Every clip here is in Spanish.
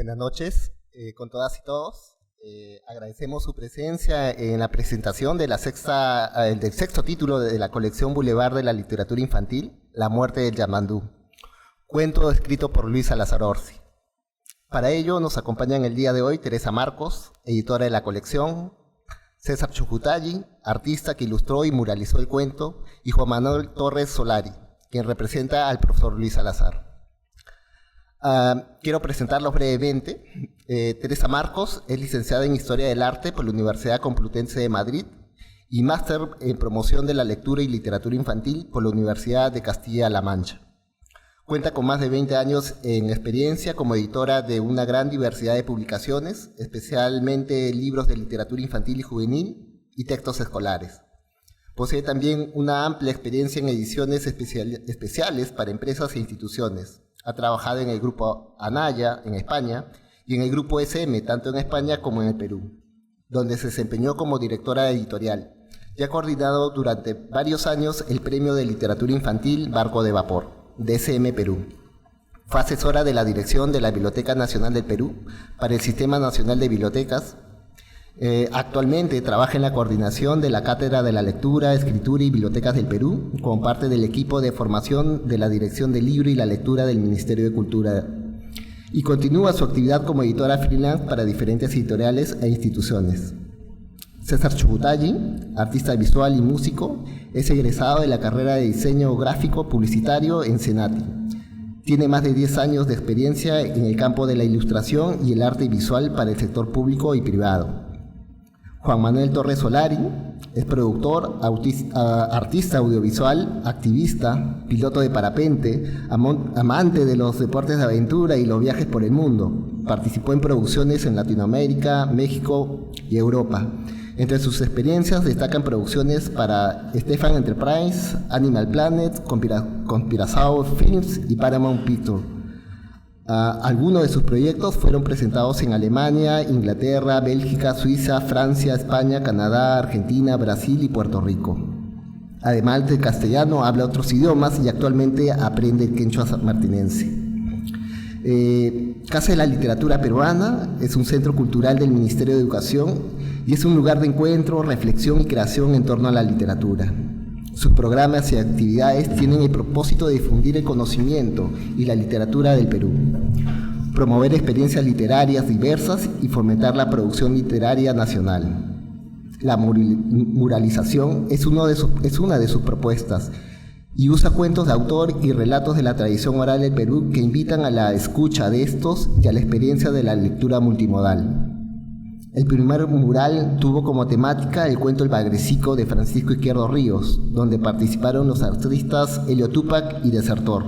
Buenas noches con todas y todos. Agradecemos su presencia en la presentación de del sexto título de la colección Boulevard de la Literatura Infantil, La muerte del Yamandú, cuento escrito por Luis Salazar Orsi. Para ello nos acompañan el día de hoy Teresa Marcos, editora de la colección, César Chujutagui, artista que ilustró y muralizó el cuento, y Juan Manuel Torres Solari, quien representa al profesor Luis Salazar. Quiero presentarlos brevemente. Teresa Marcos es licenciada en Historia del Arte por la Universidad Complutense de Madrid y máster en Promoción de la Lectura y Literatura Infantil por la Universidad de Castilla-La Mancha. Cuenta con más de 20 años en experiencia como editora de una gran diversidad de publicaciones, especialmente libros de literatura infantil y juvenil y textos escolares. Posee también una amplia experiencia en ediciones especiales para empresas e instituciones. Ha trabajado en el grupo Anaya, en España, y en el grupo SM, tanto en España como en el Perú, donde se desempeñó como directora editorial. Y ha coordinado durante varios años el Premio de Literatura Infantil Barco de Vapor, de SM Perú. Fue asesora de la dirección de la Biblioteca Nacional del Perú para el Sistema Nacional de Bibliotecas. Actualmente trabaja en la coordinación de la Cátedra de la Lectura, Escritura y Bibliotecas del Perú, como parte del equipo de formación de la Dirección del Libro y la Lectura del Ministerio de Cultura, y continúa su actividad como editora freelance para diferentes editoriales e instituciones. César Chujutagui, artista visual y músico, es egresado de la carrera de Diseño Gráfico Publicitario en CENATI. Tiene más de 10 años de experiencia en el campo de la ilustración y el arte visual para el sector público y privado. Juan Manuel Torres Solari es productor, artista audiovisual, activista, piloto de parapente, amante de los deportes de aventura y los viajes por el mundo. Participó en producciones en Latinoamérica, México y Europa. Entre sus experiencias destacan producciones para Stefan Enterprise, Animal Planet, Conspirazao Films y Paramount Pictures. Algunos de sus proyectos fueron presentados en Alemania, Inglaterra, Bélgica, Suiza, Francia, España, Canadá, Argentina, Brasil y Puerto Rico. Además del castellano, habla otros idiomas y actualmente aprende el quechua martinense. Casa de la Literatura Peruana es un centro cultural del Ministerio de Educación y es un lugar de encuentro, reflexión y creación en torno a la literatura. Sus programas y actividades tienen el propósito de difundir el conocimiento y la literatura del Perú, promover experiencias literarias diversas y fomentar la producción literaria nacional. La muralización es una de sus propuestas y usa cuentos de autor y relatos de la tradición oral del Perú que invitan a la escucha de estos y a la experiencia de la lectura multimodal. El primer mural tuvo como temática el cuento El Bagrecico de Francisco Izquierdo Ríos, donde participaron los artistas Helio Túpac y Desertor.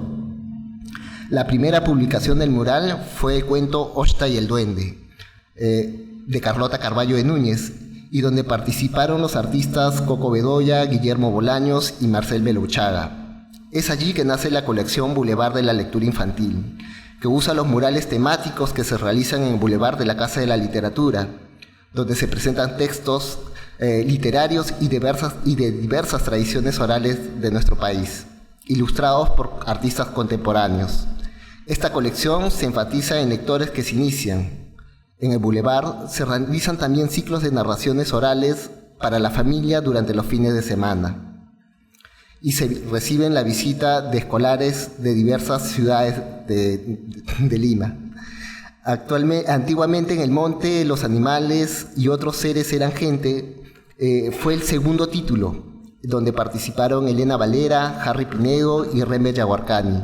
La primera publicación del mural fue el cuento Oshta y el Duende, de Carlota Carballo de Núñez, y donde participaron los artistas Coco Bedoya, Guillermo Bolaños y Marcel Belouchaga. Es allí que nace la colección Boulevard de la Lectura Infantil, que usa los murales temáticos que se realizan en el Boulevard de la Casa de la Literatura, donde se presentan textos literarios y de diversas tradiciones orales de nuestro país, ilustrados por artistas contemporáneos. Esta colección se enfatiza en lectores que se inician. En el Boulevard se realizan también ciclos de narraciones orales para la familia durante los fines de semana, y se reciben la visita de escolares de diversas ciudades de Lima. Antiguamente en el monte los animales y otros seres eran gente, fue el segundo título, donde participaron Elena Valera, Harry Pinedo y Rembe Yaguarcani.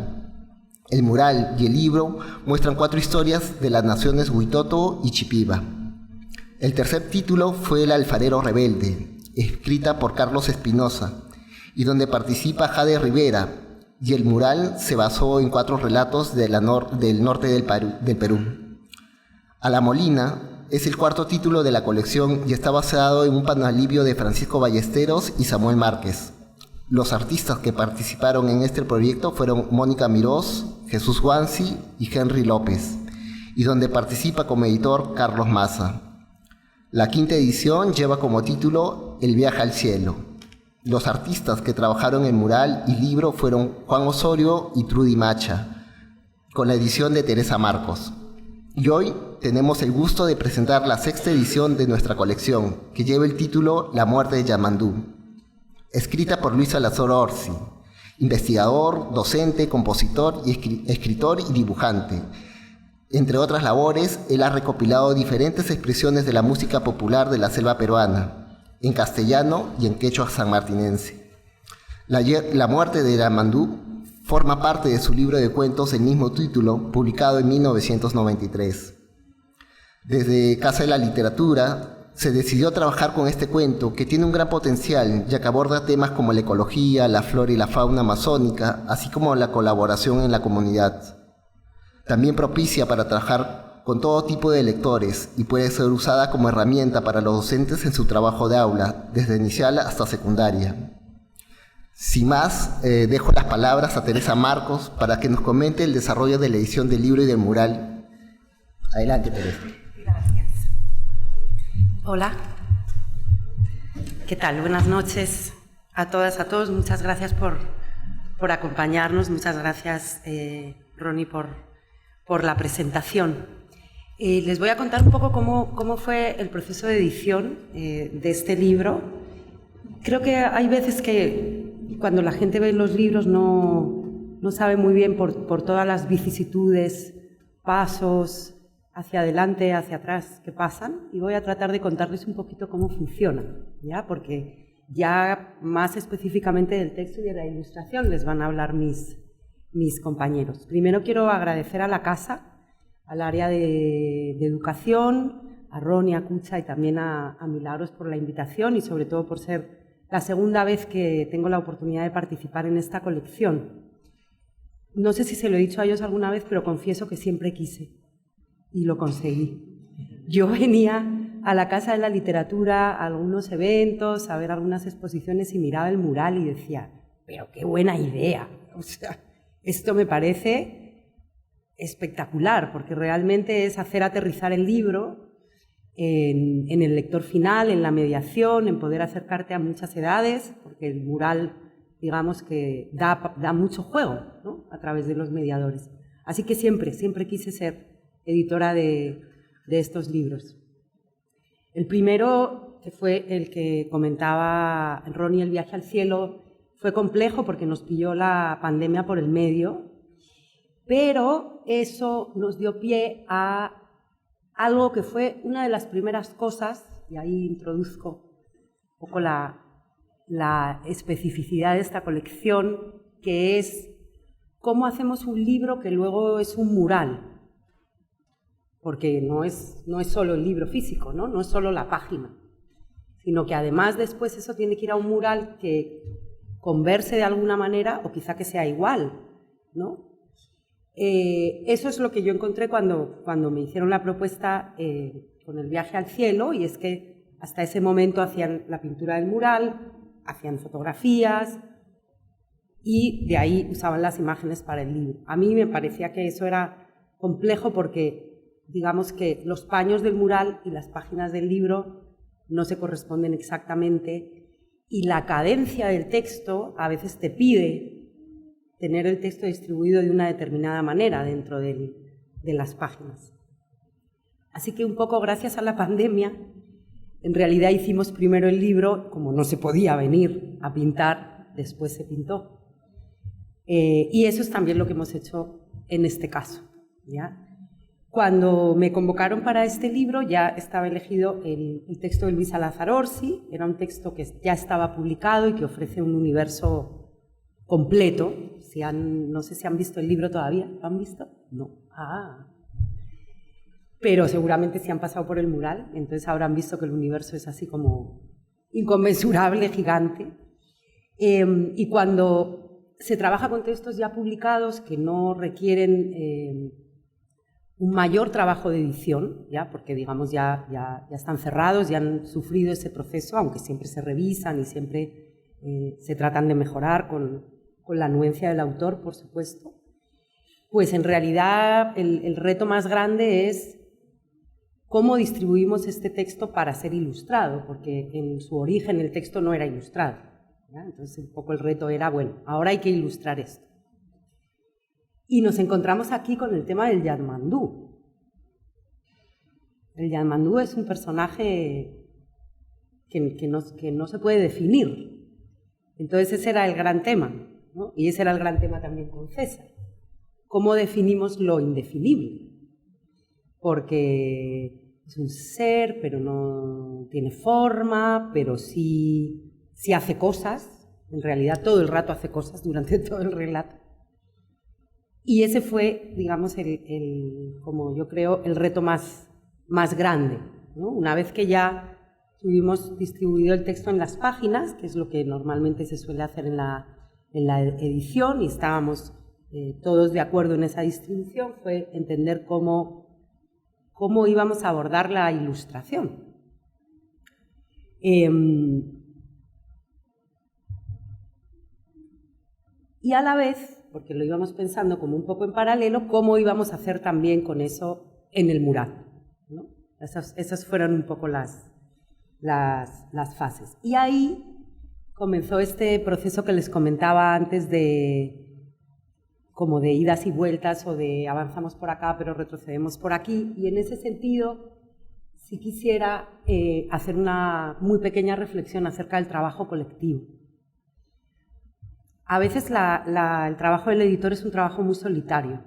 El mural y el libro muestran 4 historias de las naciones Huitoto y Chipiba. El tercer título fue El Alfarero Rebelde, escrita por Carlos Espinosa, y donde participa Jade Rivera, y el mural se basó en 4 relatos del norte del Perú. A la Molina es el cuarto título de la colección y está basado en un panalivio de Francisco Ballesteros y Samuel Márquez. Los artistas que participaron en este proyecto fueron Mónica Mirós, Jesús Guanci y Henry López, y donde participa como editor Carlos Maza. La quinta edición lleva como título El viaje al cielo. Los artistas que trabajaron en mural y libro fueron Juan Osorio y Trudy Macha, con la edición de Teresa Marcos. Y hoy tenemos el gusto de presentar la 6ª edición de nuestra colección, que lleva el título La muerte de Yamandú, escrita por Luis Salazar Orsi, investigador, docente, compositor, escritor y dibujante. Entre otras labores, él ha recopilado diferentes expresiones de la música popular de la selva peruana, en castellano y en quechua sanmartinense. La muerte de Yamandú forma parte de su libro de cuentos del mismo título, publicado en 1993. Desde Casa de la Literatura se decidió trabajar con este cuento, que tiene un gran potencial, ya que aborda temas como la ecología, la flora y la fauna amazónica, así como la colaboración en la comunidad. También propicia para trabajar con todo tipo de lectores y puede ser usada como herramienta para los docentes en su trabajo de aula, desde inicial hasta secundaria. Sin más, dejo las palabras a Teresa Marcos para que nos comente el desarrollo de la edición del libro y del mural. Adelante, Teresa. Gracias. Hola. ¿Qué tal? Buenas noches a todas, a todos. Muchas gracias por acompañarnos. Muchas gracias, Ronnie, por la presentación. Les voy a contar un poco cómo fue el proceso de edición de este libro. Creo que hay veces que cuando la gente ve los libros no sabe muy bien por todas las vicisitudes, pasos, hacia adelante, hacia atrás que pasan, y voy a tratar de contarles un poquito cómo funciona, ¿ya? Porque ya más específicamente del texto y de la ilustración les van a hablar mis compañeros. Primero quiero agradecer a la casa, al área de educación, a Ronnie, a Cucha y también a Milagros por la invitación y sobre todo por ser la segunda vez que tengo la oportunidad de participar en esta colección. No sé si se lo he dicho a ellos alguna vez, pero confieso que siempre quise y lo conseguí. Yo venía a la Casa de la Literatura, a algunos eventos, a ver algunas exposiciones y miraba el mural y decía, pero qué buena idea. O sea, esto me parece espectacular, porque realmente es hacer aterrizar el libro en el lector final, en la mediación, en poder acercarte a muchas edades, porque el mural, digamos que da mucho juego, ¿no? A través de los mediadores. Así que siempre quise ser editora de estos libros. El primero, que fue el que comentaba Ronnie, El viaje al cielo, fue complejo porque nos pilló la pandemia por el medio, pero eso nos dio pie a algo que fue una de las primeras cosas, y ahí introduzco un poco la especificidad de esta colección, que es cómo hacemos un libro que luego es un mural, porque no es solo el libro físico, ¿no? No es solo la página, sino que además después eso tiene que ir a un mural que converse de alguna manera o quizá que sea igual, ¿no? Eso es lo que yo encontré cuando me hicieron la propuesta con El viaje al cielo, y es que hasta ese momento hacían la pintura del mural, hacían fotografías y de ahí usaban las imágenes para el libro. A mí me parecía que eso era complejo porque, digamos que los paños del mural y las páginas del libro no se corresponden exactamente y la cadencia del texto a veces te pide tener el texto distribuido de una determinada manera dentro de las páginas. Así que un poco gracias a la pandemia, en realidad hicimos primero el libro, como no se podía venir a pintar, después se pintó. Y eso es también lo que hemos hecho en este caso, ¿ya? Cuando me convocaron para este libro ya estaba elegido el texto de Luis Salazar Orsi, era un texto que ya estaba publicado y que ofrece un universo completo. No sé si han visto el libro todavía. ¿Lo han visto? No. Pero seguramente si han pasado por el mural, entonces habrán visto que el universo es así como inconmensurable, gigante. Y cuando se trabaja con textos ya publicados que no requieren un mayor trabajo de edición, ¿ya? Porque digamos ya están cerrados, ya han sufrido ese proceso, aunque siempre se revisan y siempre se tratan de mejorar con la anuencia del autor, por supuesto, pues en realidad el reto más grande es cómo distribuimos este texto para ser ilustrado, porque en su origen el texto no era ilustrado, ¿ya? Entonces un poco el reto era, bueno, ahora hay que ilustrar esto. Y nos encontramos aquí con el tema del Yamandú. El Yamandú es un personaje que no se puede definir. Entonces ese era el gran tema, ¿no? Y ese era el gran tema también con César. ¿Cómo definimos lo indefinible? Porque es un ser, pero no tiene forma, pero sí hace cosas. En realidad todo el rato hace cosas durante todo el relato. Y ese fue, digamos, como yo creo, el reto más grande, ¿no? Una vez que ya tuvimos distribuido el texto en las páginas, que es lo que normalmente se suele hacer en la edición, y estábamos todos de acuerdo en esa distribución, fue entender cómo íbamos a abordar la ilustración. Y a la vez, porque lo íbamos pensando como un poco en paralelo, cómo íbamos a hacer también con eso en el mural, ¿no? Esas fueron un poco las fases. Y ahí comenzó este proceso que les comentaba antes como de idas y vueltas o de avanzamos por acá pero retrocedemos por aquí, y en ese sentido sí quisiera hacer una muy pequeña reflexión acerca del trabajo colectivo. A veces el trabajo del editor es un trabajo muy solitario,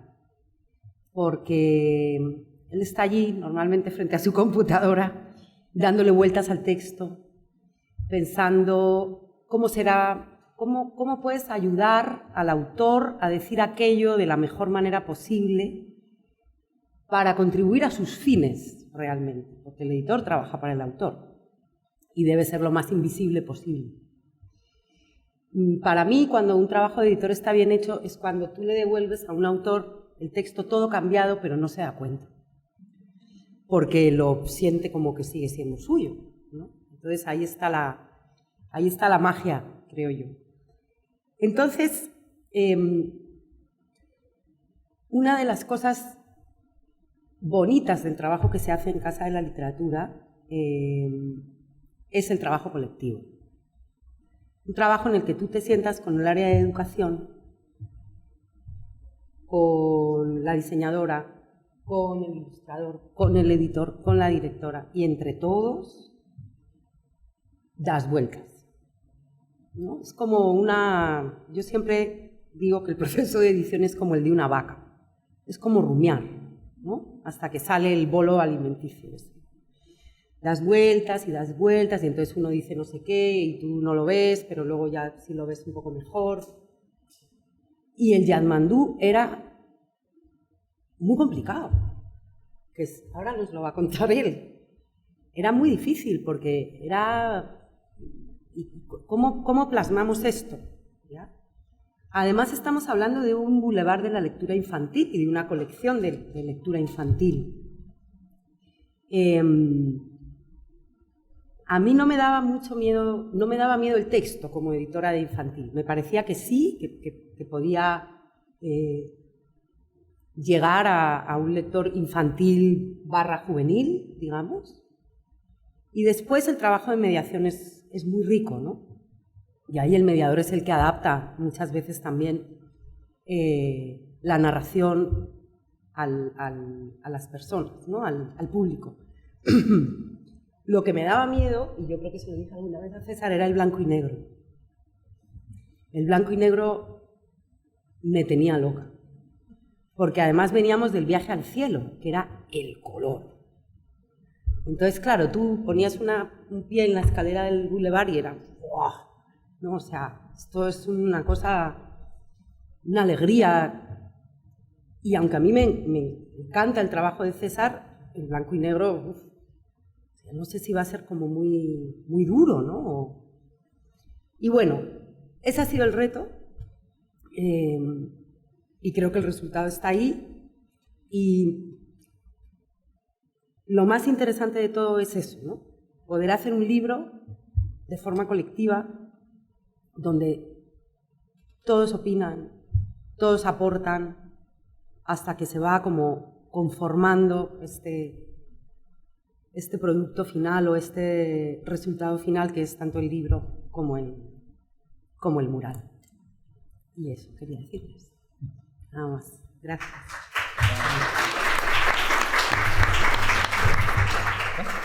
porque él está allí normalmente frente a su computadora dándole vueltas al texto, pensando cómo puedes ayudar al autor a decir aquello de la mejor manera posible para contribuir a sus fines realmente, porque el editor trabaja para el autor y debe ser lo más invisible posible. Para mí, cuando un trabajo de editor está bien hecho, es cuando tú le devuelves a un autor el texto todo cambiado, pero no se da cuenta, porque lo siente como que sigue siendo suyo, ¿no? Entonces ahí está la magia, creo yo. Entonces, una de las cosas bonitas del trabajo que se hace en Casa de la Literatura es el trabajo colectivo. Un trabajo en el que tú te sientas con el área de educación, con la diseñadora, con el ilustrador, con el editor, con la directora, y entre todos das vueltas, ¿no? Es como yo siempre digo que el proceso de edición es como el de una vaca, es como rumiar, ¿no? Hasta que sale el bolo alimenticio. Das vueltas, y entonces uno dice no sé qué, y tú no lo ves, pero luego ya sí lo ves un poco mejor. Y el Yamandú era muy complicado, ahora nos lo va a contar él. Era muy difícil porque ¿cómo plasmamos esto? ¿Ya? Además estamos hablando de un bulevar de la lectura infantil y de una colección de lectura infantil. A mí no me daba miedo el texto como editora de infantil. Me parecía que sí, que podía llegar a un lector infantil / juvenil, digamos. Y después el trabajo de mediación es muy rico, ¿no? Y ahí el mediador es el que adapta muchas veces también la narración a las personas, ¿no? Al público. Lo que me daba miedo, y yo creo que se lo dije alguna vez a César, era el blanco y negro. El blanco y negro me tenía loca, porque además veníamos del viaje al cielo, que era el color. Entonces, claro, tú ponías un pie en la escalera del bulevar y era ¡wow! ¿No? O sea, esto es una cosa, una alegría. Y aunque a mí me encanta el trabajo de César, el blanco y negro, no sé si va a ser como muy, muy duro, ¿no? Y bueno, ese ha sido el reto, y creo que el resultado está ahí. Y lo más interesante de todo es eso, ¿no? Poder hacer un libro de forma colectiva, donde todos opinan, todos aportan, hasta que se va como conformando este producto final o este resultado final que es tanto el libro como el mural. Y eso quería decirles. Nada más. Gracias.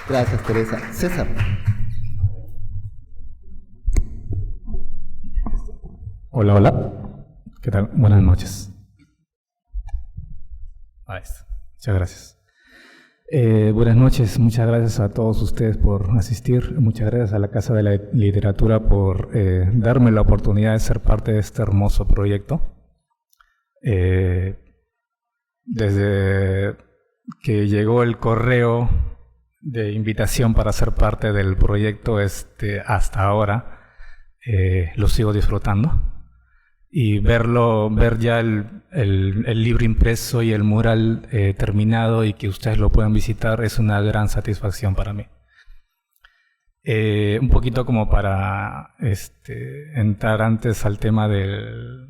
Gracias, Teresa. César. Hola, hola. ¿Qué tal? Buenas noches. Ahí está. Muchas gracias. Buenas noches. Muchas gracias a todos ustedes por asistir. Muchas gracias a la Casa de la Literatura por darme la oportunidad de ser parte de este hermoso proyecto. Desde que llegó el correo de invitación para ser parte del proyecto hasta ahora, lo sigo disfrutando. Y ver ya el libro impreso y el mural terminado y que ustedes lo puedan visitar es una gran satisfacción para mí. Un poquito como para entrar antes al tema de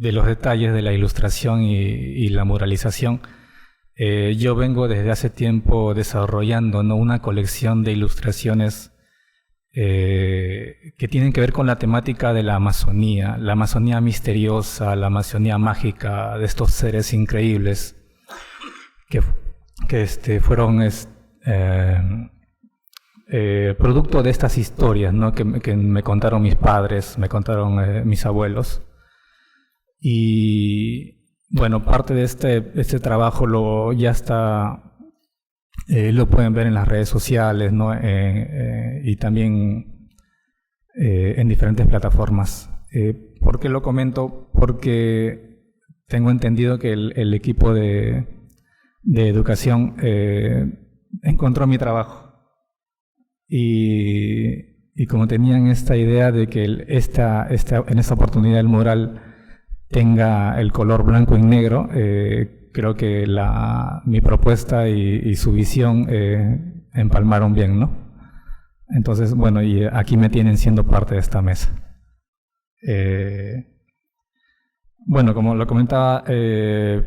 los detalles de la ilustración y la muralización. Yo vengo desde hace tiempo desarrollando una colección de ilustraciones que tienen que ver con la temática de la Amazonía misteriosa, la Amazonía mágica, de estos seres increíbles que fueron producto de estas historias, ¿no? que me contaron mis padres, me contaron mis abuelos. Y bueno, parte de este trabajo ya está. Lo pueden ver en las redes sociales, ¿no? Y también en diferentes plataformas. ¿Por qué lo comento? Porque tengo entendido que el equipo de educación encontró mi trabajo. Y como tenían esta idea de que en esta oportunidad el mural tenga el color blanco y negro, creo que mi propuesta y su visión empalmaron bien, ¿no? Entonces, bueno, y aquí me tienen siendo parte de esta mesa. Bueno, como lo comentaba,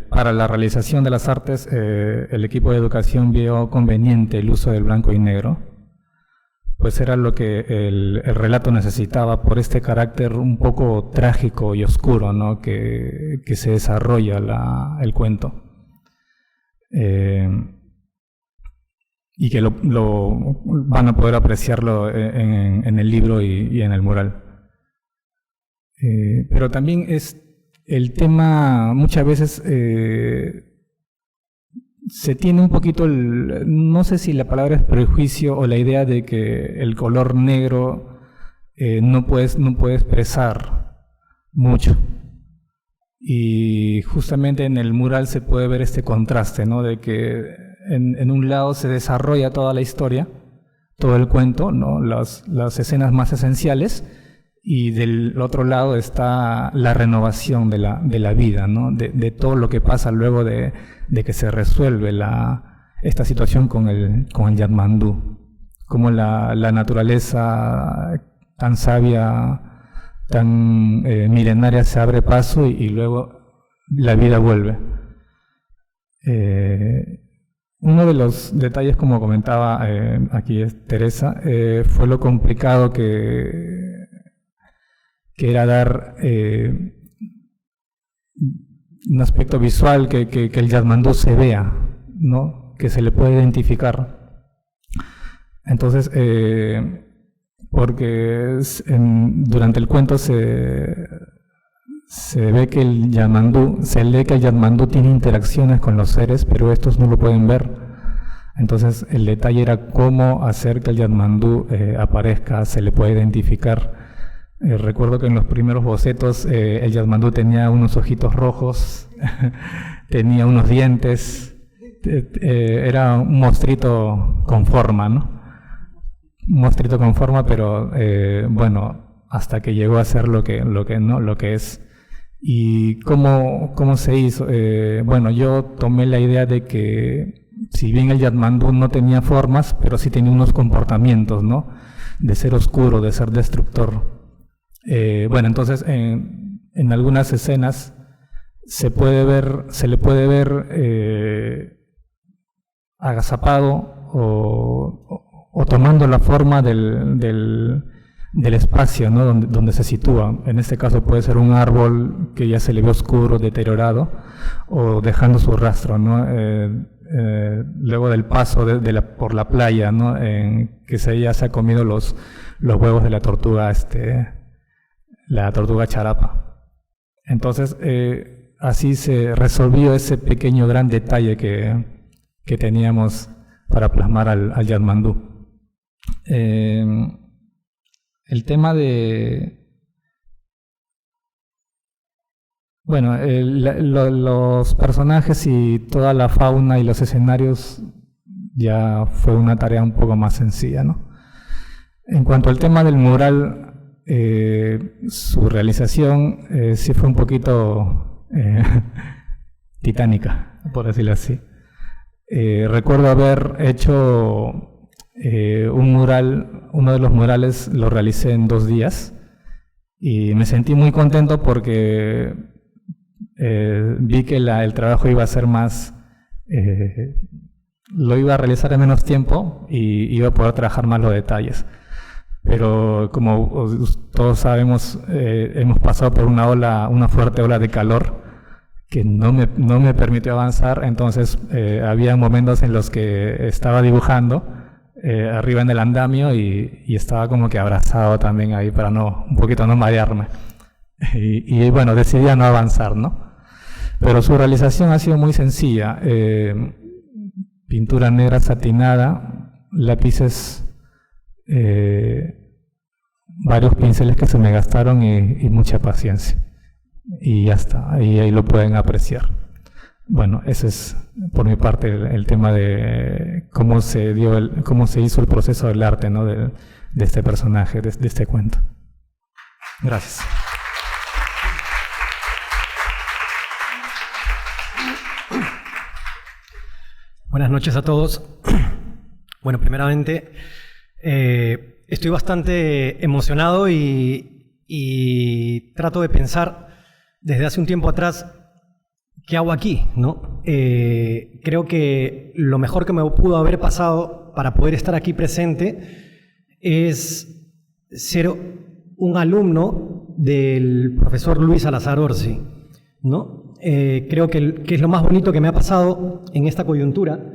para la realización de las artes, el equipo de educación vio conveniente el uso del blanco y negro, pues era lo que el relato necesitaba por este carácter un poco trágico y oscuro, ¿no? que se desarrolla el cuento. Y que van a poder apreciarlo en el libro y en el mural. Pero también es el tema, muchas veces se tiene un poquito, no sé si la palabra es prejuicio o la idea de que el color negro no puede expresar mucho. Y justamente en el mural se puede ver este contraste, ¿no? De que en un lado se desarrolla toda la historia, todo el cuento, ¿no? Las escenas más esenciales, y del otro lado está la renovación de la vida, ¿no? De todo lo que pasa luego de que se resuelve esta situación con el Yatmandú. Como la naturaleza tan sabia, tan milenaria se abre paso y luego la vida vuelve. Uno de los detalles, como comentaba aquí Teresa, fue lo complicado que era dar un aspecto visual, que el Yatmandú se vea, ¿no? Que se le pueda identificar. Entonces, porque durante el cuento se ve que el Yatmandú tiene interacciones con los seres, pero estos no lo pueden ver. Entonces el detalle era cómo hacer que el Yatmandú aparezca, se le pueda identificar. Recuerdo que en los primeros bocetos el Yatmandú tenía unos ojitos rojos, tenía unos dientes, era un monstruito con forma, ¿no? Un monstruito con forma, pero bueno, hasta que llegó a ser lo que es. ¿Y cómo se hizo? Bueno, yo tomé la idea de que si bien el Yatmandú no tenía formas, pero sí tenía unos comportamientos, ¿no? De ser oscuro, de ser destructor. Bueno, entonces en algunas escenas se le puede ver agazapado o tomando la forma del espacio, ¿no? donde se sitúa. En este caso puede ser un árbol que ya se le ve oscuro, deteriorado, o dejando su rastro, ¿no? luego del paso por la playa, ¿no? Que ya se ha comido los huevos de la tortuga charapa. Entonces, así se resolvió ese pequeño gran detalle que teníamos para plasmar al Yatmandú. El tema de... Bueno, los personajes y toda la fauna y los escenarios ya fue una tarea un poco más sencilla, ¿no? En cuanto al tema del mural, su realización sí fue un poquito titánica, por decirlo así. Recuerdo haber hecho un mural, uno de los murales lo realicé en 2 días y me sentí muy contento porque vi que el trabajo iba a ser más, lo iba a realizar en menos tiempo y iba a poder trabajar más los detalles. Pero como todos sabemos, hemos pasado por una fuerte ola de calor que no me permitió avanzar. Entonces había momentos en los que estaba dibujando arriba en el andamio y estaba como que abrazado también ahí para un poquito no marearme. Y bueno, decidí no avanzar, ¿no? Pero su realización ha sido muy sencilla. Pintura negra satinada, lápices, varios pinceles que se me gastaron y mucha paciencia. Y ya está, ahí lo pueden apreciar. Bueno, ese es por mi parte el tema de cómo se hizo el proceso del arte, ¿no? de este personaje, de este cuento. Gracias. Buenas noches a todos. Bueno, primeramente, estoy bastante emocionado y trato de pensar desde hace un tiempo atrás qué hago aquí, ¿no? Creo que lo mejor que me pudo haber pasado para poder estar aquí presente es ser un alumno del profesor Luis Salazar Orsi, ¿no? Creo que es lo más bonito que me ha pasado en esta coyuntura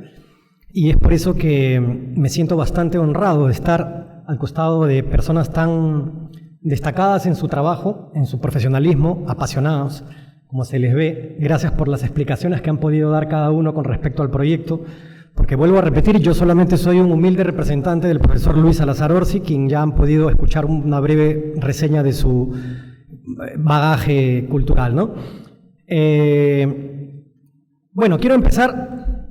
y es por eso que me siento bastante honrado de estar al costado de personas tan destacadas en su trabajo, en su profesionalismo, apasionados, como se les ve. Gracias por las explicaciones que han podido dar cada uno con respecto al proyecto, porque vuelvo a repetir, yo solamente soy un humilde representante del profesor Luis Salazar Orsi, quien ya han podido escuchar una breve reseña de su bagaje cultural, ¿no? Bueno, quiero empezar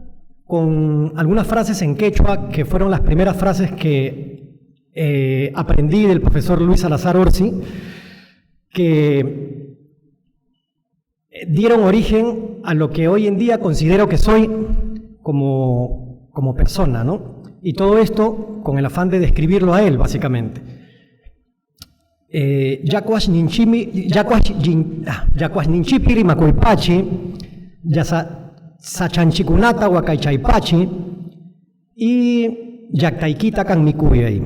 con algunas frases en quechua que fueron las primeras frases que aprendí del profesor Luis Salazar Orsi, que dieron origen a lo que hoy en día considero que soy como persona, ¿no? Y todo esto con el afán de describirlo a él, básicamente. Yacuas ninchipiri macuipachi, sachanchikunata huacaychaypachi y yactaiquita canmicuyay.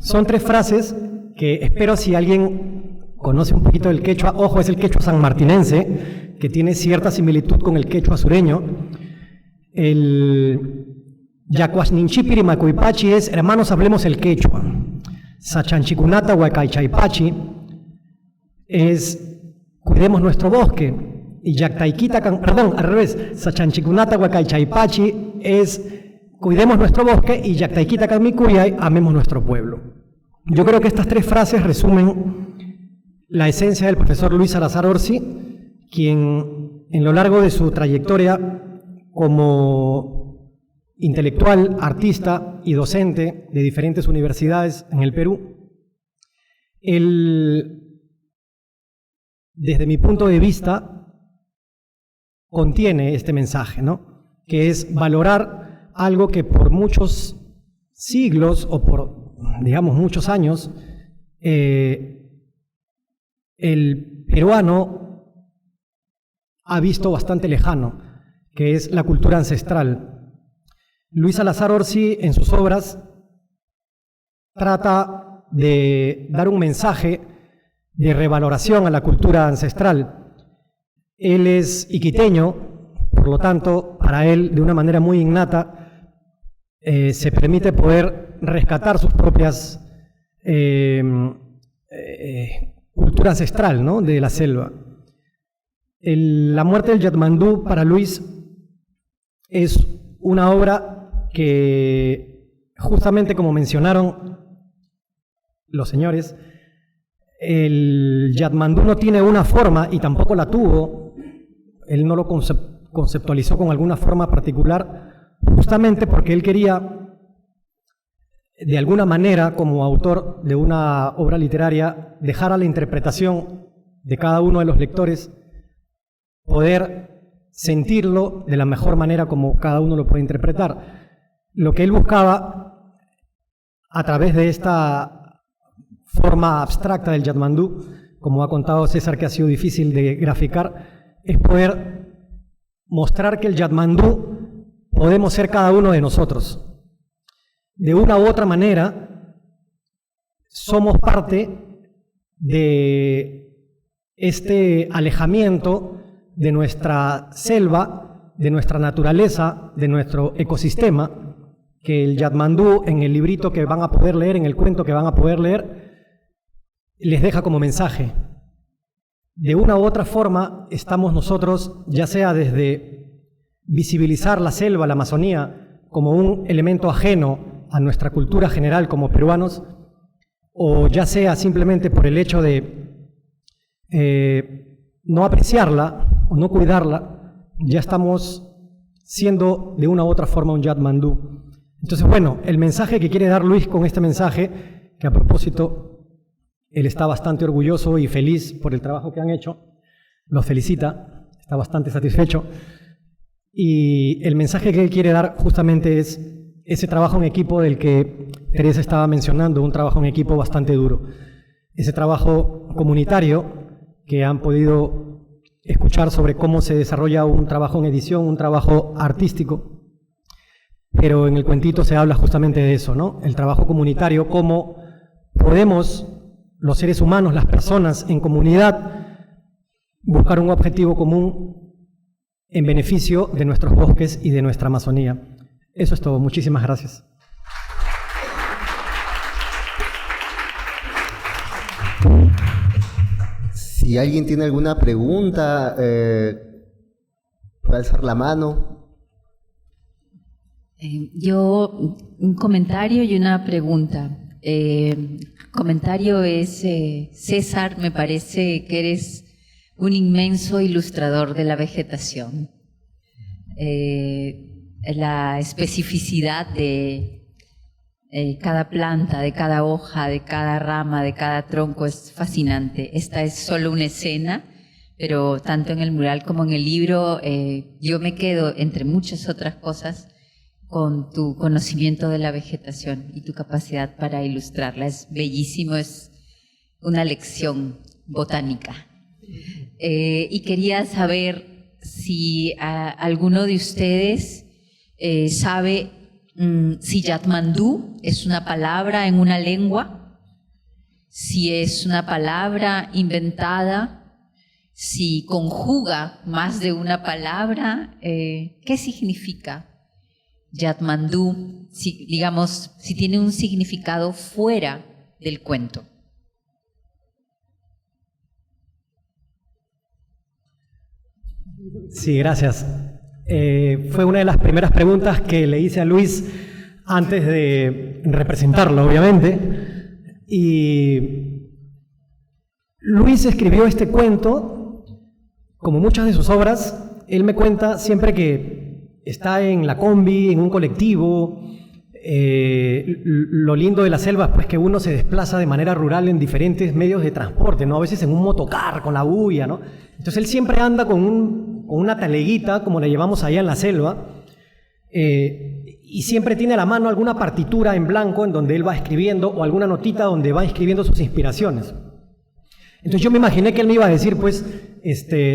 Son 3 frases que espero, si alguien conoce un poquito del quechua, ojo, es el quechua sanmartinense, que tiene cierta similitud con el quechua sureño. El Yacuas ninchipiri macuipachi es hermanos, hablemos el quechua. Sachanchikunata huacaychaypachi es cuidemos nuestro bosque. Y Yactaiquita, perdón, al revés, Sachanchikunata huacaychaypachi es cuidemos nuestro bosque y Yactaiquita canmicuyay, amemos nuestro pueblo. Yo creo que estas 3 frases resumen la esencia del profesor Luis Salazar Orsi, quien en lo largo de su trayectoria como intelectual, artista y docente de diferentes universidades en el Perú, él, desde mi punto de vista, contiene este mensaje, ¿no? Que es valorar algo que por muchos siglos o por, digamos, muchos años, el peruano ha visto bastante lejano, que es la cultura ancestral. Luis Salazar Orsi, en sus obras, trata de dar un mensaje de revaloración a la cultura ancestral. Él es iquiteño, por lo tanto, para él, de una manera muy innata, se permite poder rescatar sus propias cultura ancestral, ¿no?, de la selva. La muerte del Yatmandú para Luis es una obra que, justamente como mencionaron los señores, el Yatmandú no tiene una forma y tampoco la tuvo. Él no lo conceptualizó con alguna forma particular, justamente porque él quería, de alguna manera, como autor de una obra literaria, dejar a la interpretación de cada uno de los lectores poder sentirlo de la mejor manera como cada uno lo puede interpretar. Lo que él buscaba a través de esta forma abstracta del Yatmandú, como ha contado César, que ha sido difícil de graficar, es poder mostrar que el Yatmandú podemos ser cada uno de nosotros. De una u otra manera, somos parte de este alejamiento de nuestra selva, de nuestra naturaleza, de nuestro ecosistema, que el Yatmandú, en el librito que van a poder leer, en el cuento que van a poder leer, les deja como mensaje. De una u otra forma estamos nosotros, ya sea desde visibilizar la selva, la Amazonía, como un elemento ajeno a nuestra cultura general como peruanos, o ya sea simplemente por el hecho de no apreciarla o no cuidarla, ya estamos siendo de una u otra forma un Yatmandú. Entonces, bueno, el mensaje que quiere dar Luis con este mensaje, que a propósito él está bastante orgulloso y feliz por el trabajo que han hecho, los felicita, está bastante satisfecho, y el mensaje que él quiere dar justamente es ese trabajo en equipo del que Teresa estaba mencionando, un trabajo en equipo bastante duro, ese trabajo comunitario que han podido escuchar sobre cómo se desarrolla un trabajo en edición, un trabajo artístico, pero en el cuentito se habla justamente de eso, ¿no? El trabajo comunitario, cómo podemos, los seres humanos, las personas en comunidad, buscar un objetivo común en beneficio de nuestros bosques y de nuestra Amazonía. Eso es todo. Muchísimas gracias. Si alguien tiene alguna pregunta, puede alzar la mano. Yo, un comentario y una pregunta. Comentario es, César, me parece que eres un inmenso ilustrador de la vegetación. La especificidad de cada planta, de cada hoja, de cada rama, de cada tronco es fascinante. Esta es solo una escena, pero tanto en el mural como en el libro yo me quedo, entre muchas otras cosas, con tu conocimiento de la vegetación y tu capacidad para ilustrarla. Es bellísimo, es una lección botánica. Y quería saber si alguno de ustedes sabe si Yatmandú es una palabra en una lengua, si es una palabra inventada, si conjuga más de una palabra. ¿Qué significa Yatmandú, si, digamos, si tiene un significado fuera del cuento? Sí, gracias. Fue una de las primeras preguntas que le hice a Luis antes de representarlo, obviamente. Y Luis escribió este cuento, como muchas de sus obras. Él me cuenta siempre que está en la combi, en un colectivo. Lo lindo de la selva es pues, que uno se desplaza de manera rural en diferentes medios de transporte, ¿no? A veces en un motocar, con la bulla, ¿no? Entonces él siempre anda con una taleguita, como la llevamos allá en la selva, y siempre tiene a la mano alguna partitura en blanco en donde él va escribiendo, o alguna notita donde va escribiendo sus inspiraciones. Entonces yo me imaginé que él me iba a decir, pues,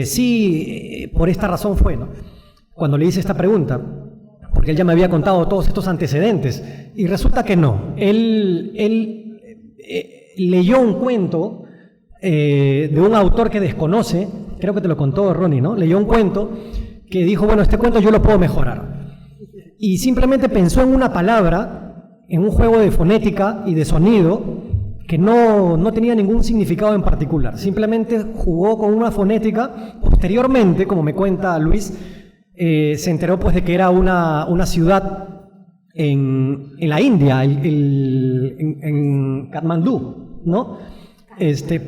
sí, por esta razón fue, ¿no? Cuando le hice esta pregunta, porque él ya me había contado todos estos antecedentes, y resulta que no. Él leyó un cuento de un autor que desconoce, creo que te lo contó Ronnie, ¿no? Leyó un cuento que dijo, bueno, este cuento yo lo puedo mejorar. Y simplemente pensó en una palabra, en un juego de fonética y de sonido, que no tenía ningún significado en particular. Simplemente jugó con una fonética. Posteriormente, como me cuenta Luis, se enteró pues de que era una ciudad en la India, en Katmandú, ¿no?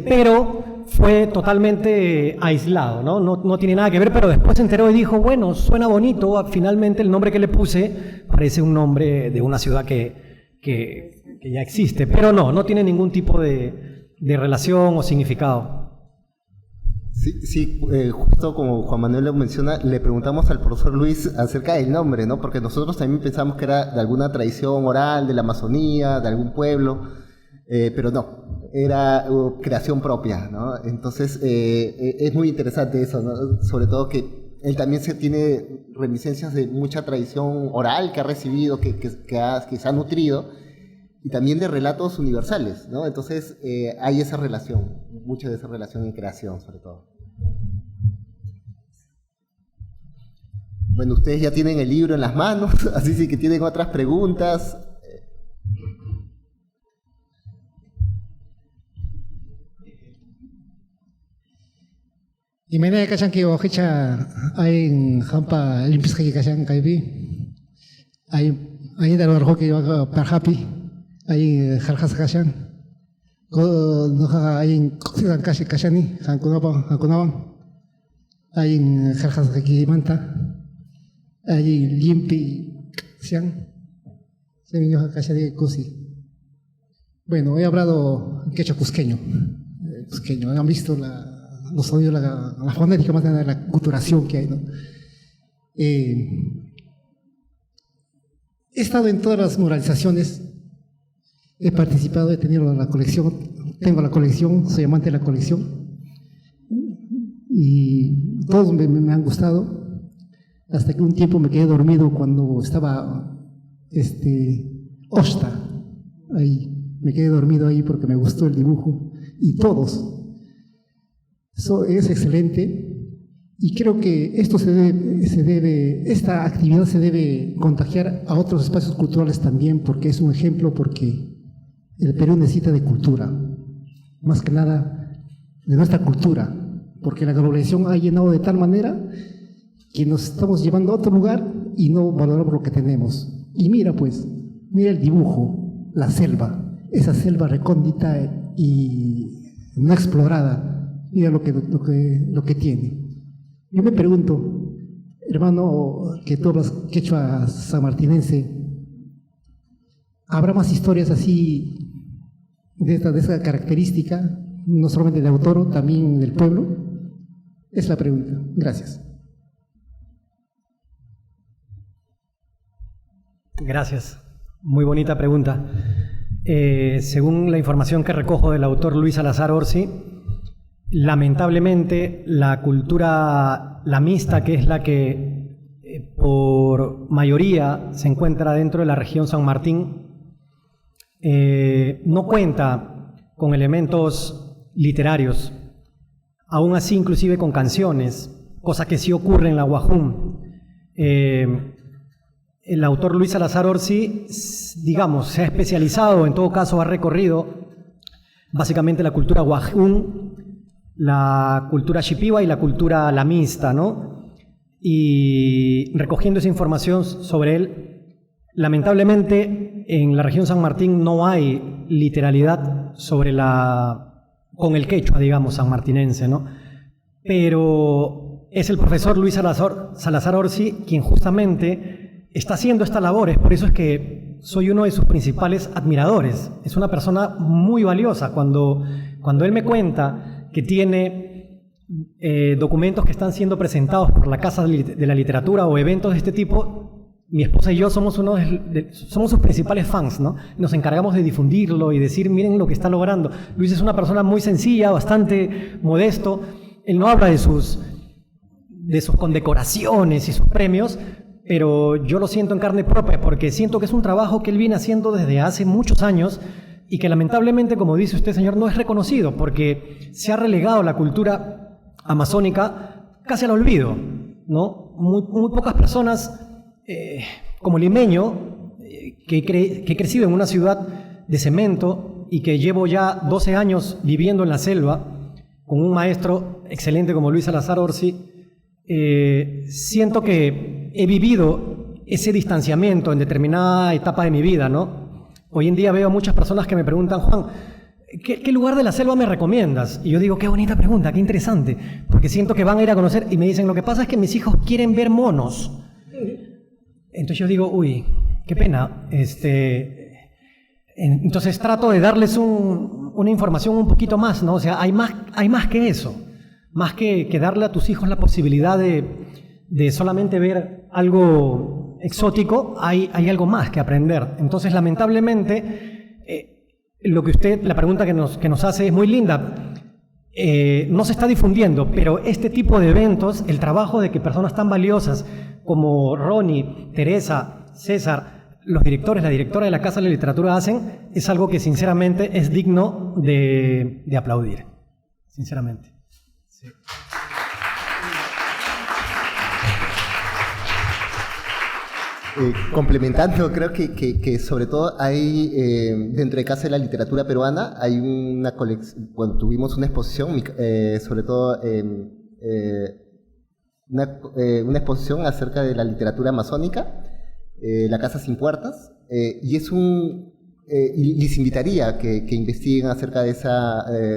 Pero fue totalmente aislado, ¿no? No tiene nada que ver, pero después se enteró y dijo, bueno, suena bonito, finalmente el nombre que le puse parece un nombre de una ciudad que ya existe, pero no tiene ningún tipo de relación o significado. Sí, justo como Juan Manuel lo menciona, le preguntamos al profesor Luis acerca del nombre, ¿no? Porque nosotros también pensamos que era de alguna tradición oral, de la Amazonía, de algún pueblo, pero no, era creación propia, ¿no? Entonces, es muy interesante eso, ¿no? Sobre todo que él también tiene reminiscencias de mucha tradición oral que ha recibido, que se ha nutrido, y también de relatos universales, ¿no? Entonces hay esa relación, mucha de esa relación en creación, sobre todo. Bueno, ustedes ya tienen el libro en las manos, así sí que tienen otras preguntas. Y me da que ojecha hay en Hampa limpis que cachan caibi. Hay de los que yo per happy. Hay jarjas cachan. No hay en cocinan casi cachani. Hankunaban. Hay en jarjas que manta. Hay limpi sian. Se me dio cachani cosi. Bueno, he hablado quechua cusqueño. Han visto los sonidos, la fonética, más de la culturación que hay, ¿no? He estado en todas las muralizaciones, he participado, he tenido la colección, tengo la colección, soy amante de la colección, y todos me han gustado, hasta que un tiempo me quedé dormido cuando estaba Osta, ahí, me quedé dormido ahí porque me gustó el dibujo, y todos. Eso es excelente y creo que esto esta actividad se debe contagiar a otros espacios culturales también, porque es un ejemplo, porque el Perú necesita de cultura, más que nada de nuestra cultura, porque la globalización ha llenado de tal manera que nos estamos llevando a otro lugar y no valoramos lo que tenemos. Y mira pues, mira el dibujo, la selva, esa selva recóndita y no explorada. Mira lo que tiene. Yo me pregunto, hermano, que tú hablas quechua sanmartinense, ¿habrá más historias así de esa característica, no solamente de autor, también del pueblo? Es la pregunta. Gracias. Gracias. Muy bonita pregunta. Según la información que recojo del autor Luis Salazar Orsi, lamentablemente, la cultura lamista, que es la que por mayoría se encuentra dentro de la región San Martín, no cuenta con elementos literarios, aún así inclusive con canciones, cosa que sí ocurre en la Guajún. El autor Luis Salazar Orsi, digamos, se ha especializado, en todo caso ha recorrido básicamente la cultura Guajún, la cultura shipiba y la cultura lamista, ¿no? Y recogiendo esa información sobre él, lamentablemente en la región San Martín no hay literalidad con el quechua, digamos, sanmartinense, ¿no? Pero es el profesor Luis Salazar Orsi quien justamente está haciendo esta labor, es por eso es que soy uno de sus principales admiradores. Es una persona muy valiosa. Cuando él me cuenta que tiene documentos que están siendo presentados por la Casa de la Literatura o eventos de este tipo, mi esposa y yo somos somos sus principales fans, ¿no? Nos encargamos de difundirlo y decir, miren lo que está logrando. Luis es una persona muy sencilla, bastante modesto. Él no habla de sus condecoraciones y sus premios, pero yo lo siento en carne propia porque siento que es un trabajo que él viene haciendo desde hace muchos años y que lamentablemente, como dice usted, señor, no es reconocido porque se ha relegado la cultura amazónica casi al olvido, ¿no? Muy pocas personas, como limeño, que he crecido en una ciudad de cemento y que llevo ya 12 años viviendo en la selva, con un maestro excelente como Luis Salazar Orsi, siento que he vivido ese distanciamiento en determinada etapa de mi vida, ¿no? Hoy en día veo a muchas personas que me preguntan, Juan, ¿qué lugar de la selva me recomiendas? Y yo digo, qué bonita pregunta, qué interesante, porque siento que van a ir a conocer y me dicen, lo que pasa es que mis hijos quieren ver monos. Entonces yo digo, uy, qué pena. Entonces trato de darles una información un poquito más, ¿no? O sea, hay más que eso. Más que darle a tus hijos la posibilidad de solamente ver algo exótico, hay algo más que aprender. Entonces, lamentablemente, la pregunta que nos hace es muy linda. No se está difundiendo, pero este tipo de eventos, el trabajo de que personas tan valiosas como Ronnie, Teresa, César, los directores, la directora de la Casa de la Literatura hacen, es algo que sinceramente es digno de aplaudir. Sinceramente. Sí. Complementando, creo que sobre todo hay, dentro de Casa de la Literatura Peruana, hay una colección, cuando tuvimos una exposición, sobre todo una exposición acerca de la literatura amazónica, La Casa Sin Puertas, y les invitaría a que investiguen acerca de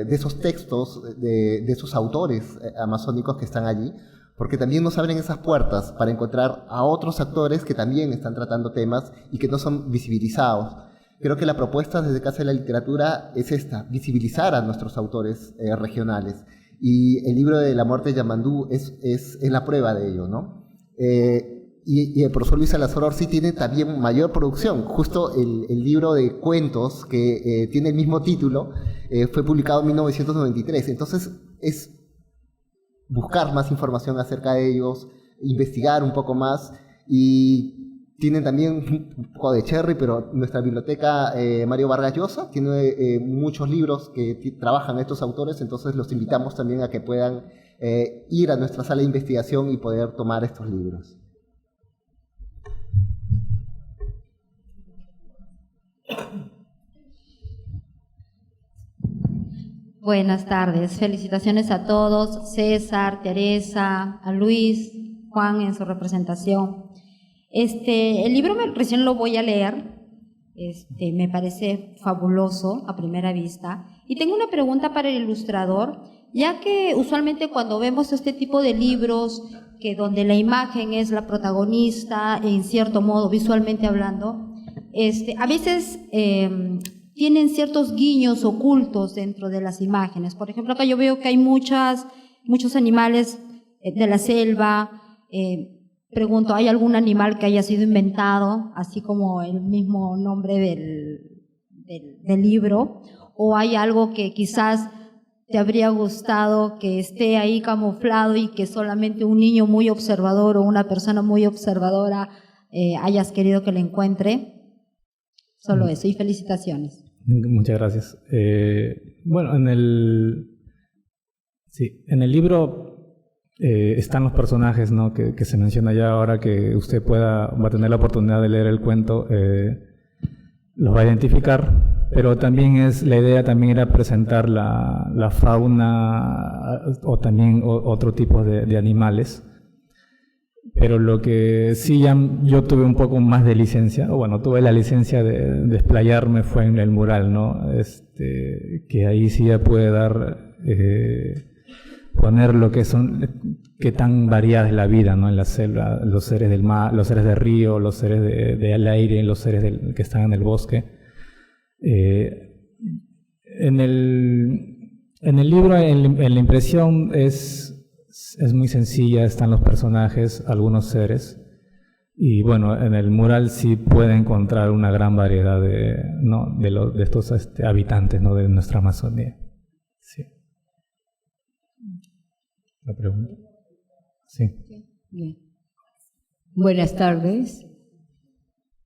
esos textos, de esos autores amazónicos que están allí, porque también nos abren esas puertas para encontrar a otros actores que también están tratando temas y que no son visibilizados. Creo que la propuesta desde Casa de la Literatura es esta, visibilizar a nuestros autores regionales. Y el libro de La muerte de Yamandú es la prueba de ello, ¿no? Y el profesor Luis Salazar Orsi tiene también mayor producción. Justo el libro de cuentos que tiene el mismo título fue publicado en 1993. Entonces es buscar más información acerca de ellos, investigar un poco más, y tienen también un poco de cherry, pero nuestra biblioteca Mario Vargas Llosa tiene muchos libros que trabajan estos autores, entonces los invitamos también a que puedan ir a nuestra sala de investigación y poder tomar estos libros. Buenas tardes, felicitaciones a todos, César, Teresa, a Luis, Juan en su representación. El libro recién lo voy a leer, me parece fabuloso a primera vista. Y tengo una pregunta para el ilustrador, ya que usualmente cuando vemos este tipo de libros, que donde la imagen es la protagonista, en cierto modo, visualmente hablando, a veces tienen ciertos guiños ocultos dentro de las imágenes. Por ejemplo, acá yo veo que hay muchos animales de la selva. Pregunto, ¿hay algún animal que haya sido inventado, así como el mismo nombre del libro? ¿O hay algo que quizás te habría gustado que esté ahí camuflado y que solamente un niño muy observador o una persona muy observadora hayas querido que lo encuentre? Solo eso, y felicitaciones. Muchas gracias. Bueno, en el libro están los personajes, ¿no?, que se menciona ya. Ahora que usted va a tener la oportunidad de leer el cuento, los va a identificar, pero también la idea también era presentar la fauna o también otro tipo de animales. Pero lo que sí yo tuve un poco más de licencia, o bueno, tuve la licencia de desplayarme fue en el mural, ¿no? Que ahí sí ya puede poner lo que son, qué tan variada es la vida, ¿no?, en la selva, los seres del mar, los seres del río, los seres del aire, los seres que están en el bosque. En el libro, en la impresión es muy sencilla, están los personajes, algunos seres, y bueno, en el mural sí puede encontrar una gran variedad de estos habitantes, ¿no?, de nuestra Amazonía. Sí. ¿La pregunta? Sí. Bien. Buenas tardes.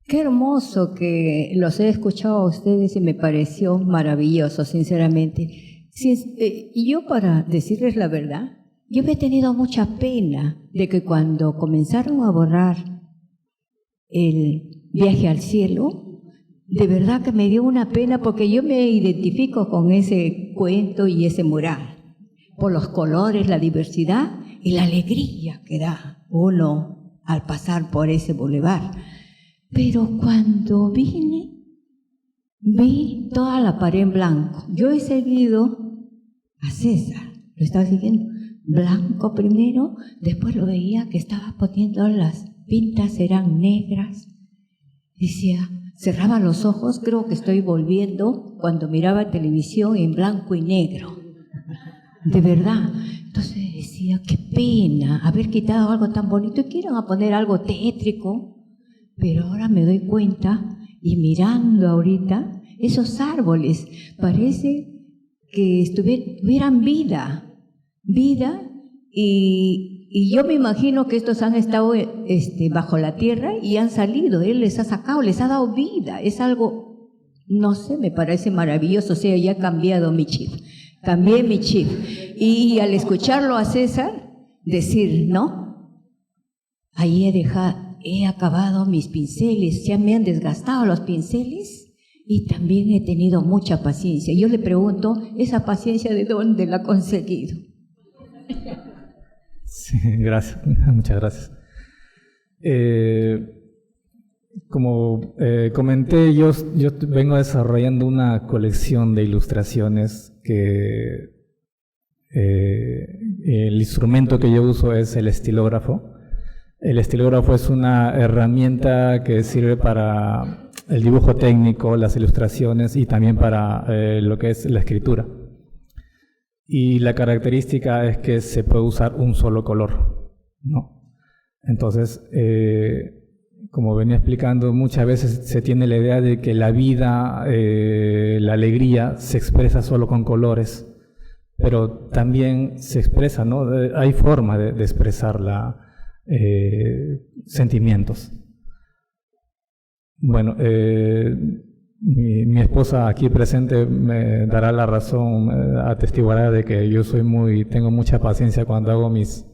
Qué hermoso que los he escuchado a ustedes y me pareció maravilloso, sinceramente. Y yo, para decirles la verdad, yo he tenido mucha pena de que cuando comenzaron a borrar el viaje al cielo, de verdad que me dio una pena porque yo me identifico con ese cuento y ese mural, por los colores, la diversidad y la alegría que da uno al pasar por ese bulevar. Pero cuando vine, vi toda la pared en blanco. Yo he seguido a César, lo estaba siguiendo, blanco primero, después lo veía que estaba poniendo las pintas, eran negras. Decía, cerraba los ojos, creo que estoy volviendo cuando miraba televisión en blanco y negro. De verdad. Entonces decía, qué pena haber quitado algo tan bonito y quieren a poner algo tétrico. Pero ahora me doy cuenta, y mirando ahorita, esos árboles parece que tuvieran vida, y yo me imagino que estos han estado bajo la tierra y han salido, él les ha sacado, les ha dado vida. Es algo, no sé, me parece maravilloso. O sea, ya he cambiado mi chip, cambié mi chip. Y al escucharlo a César decir, ¿no? Ahí he acabado mis pinceles, ya me han desgastado los pinceles y también he tenido mucha paciencia. Yo le pregunto, ¿esa paciencia de dónde la ha conseguido? Sí, gracias, muchas gracias. Como comenté, yo vengo desarrollando una colección de ilustraciones que el instrumento que yo uso es el estilógrafo. El estilógrafo es una herramienta que sirve para el dibujo técnico, las ilustraciones y también para lo que es la escritura. Y la característica es que se puede usar un solo color, ¿no? Entonces, como venía explicando, muchas veces se tiene la idea de que la vida, la alegría, se expresa solo con colores, pero también se expresa, ¿no? Hay forma de expresarla, sentimientos. Bueno, mi esposa aquí presente me dará la razón, atestiguará de que yo tengo mucha paciencia cuando hago mis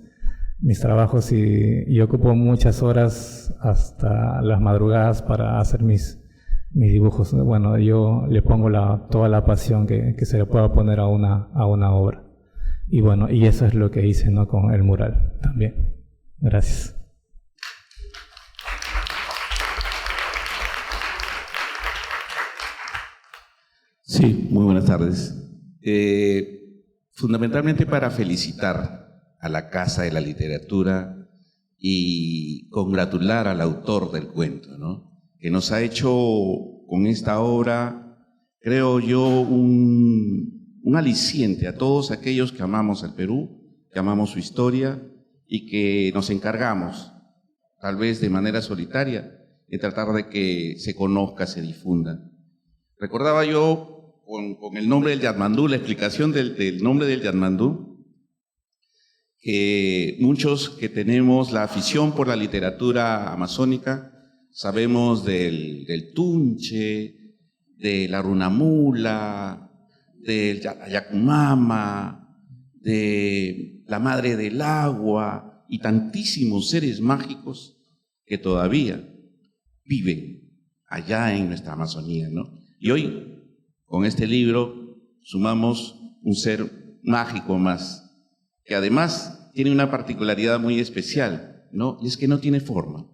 trabajos y ocupo muchas horas hasta las madrugadas para hacer mis dibujos. Bueno, yo le pongo toda la pasión que se le pueda poner a una obra. Y bueno, y eso es lo que hice, ¿no? Con el mural también. Gracias. Sí, muy buenas tardes. Fundamentalmente para felicitar a la Casa de la Literatura y congratular al autor del cuento, ¿no? Que nos ha hecho con esta obra, creo yo, un aliciente a todos aquellos que amamos al Perú, que amamos su historia y que nos encargamos, tal vez de manera solitaria, de tratar de que se conozca, se difunda. Recordaba yo con el nombre del Yatmandú, la explicación del nombre del Yatmandú, que muchos que tenemos la afición por la literatura amazónica sabemos del Tunche, de la Runamula, del Yacumama, de la Madre del Agua y tantísimos seres mágicos que todavía viven allá en nuestra Amazonía, ¿no? Y hoy, con este libro, sumamos un ser mágico más, que además tiene una particularidad muy especial, ¿no? Y es que no tiene forma.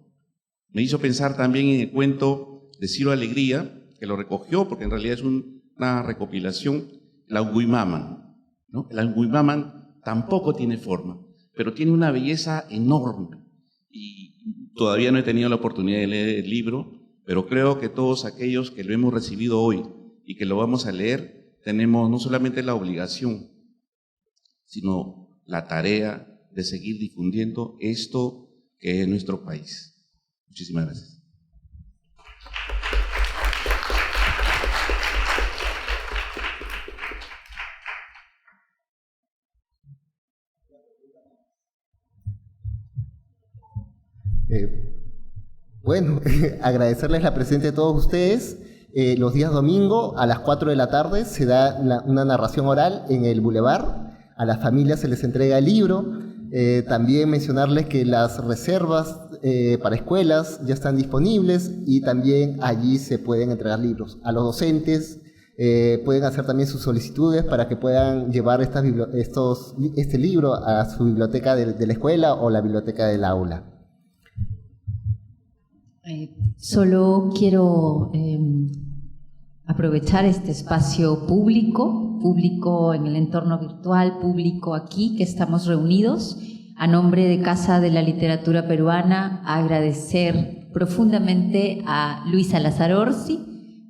Me hizo pensar también en el cuento de Ciro Alegría, que lo recogió, porque en realidad es una recopilación, el Anguimaman, ¿no? El Anguimaman tampoco tiene forma, pero tiene una belleza enorme. Y todavía no he tenido la oportunidad de leer el libro, pero creo que todos aquellos que lo hemos recibido hoy y que lo vamos a leer, tenemos no solamente la obligación, sino la tarea de seguir difundiendo esto que es nuestro país. Muchísimas gracias. Bueno, agradecerles la presencia de todos ustedes. Los días domingo a las 4 de la tarde se da una narración oral en el Boulevard. A las familias se les entrega el libro. También mencionarles que las reservas para escuelas ya están disponibles y también allí se pueden entregar libros. A los docentes pueden hacer también sus solicitudes para que puedan llevar este libro a su biblioteca de la escuela o la biblioteca del aula. Solo quiero aprovechar este espacio público en el entorno virtual, público aquí, que estamos reunidos, a nombre de Casa de la Literatura Peruana, agradecer profundamente a Luis Salazar Orsi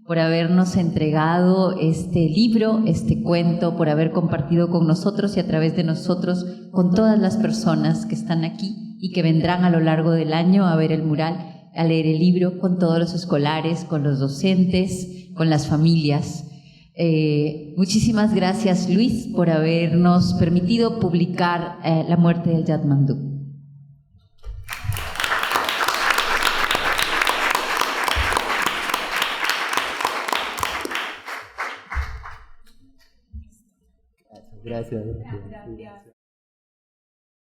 por habernos entregado este libro, este cuento, por haber compartido con nosotros y a través de nosotros con todas las personas que están aquí y que vendrán a lo largo del año a ver el mural, a leer el libro, con todos los escolares, con los docentes, con las familias. Muchísimas gracias, Luis, por habernos permitido publicar La muerte del Yatmandú. Gracias.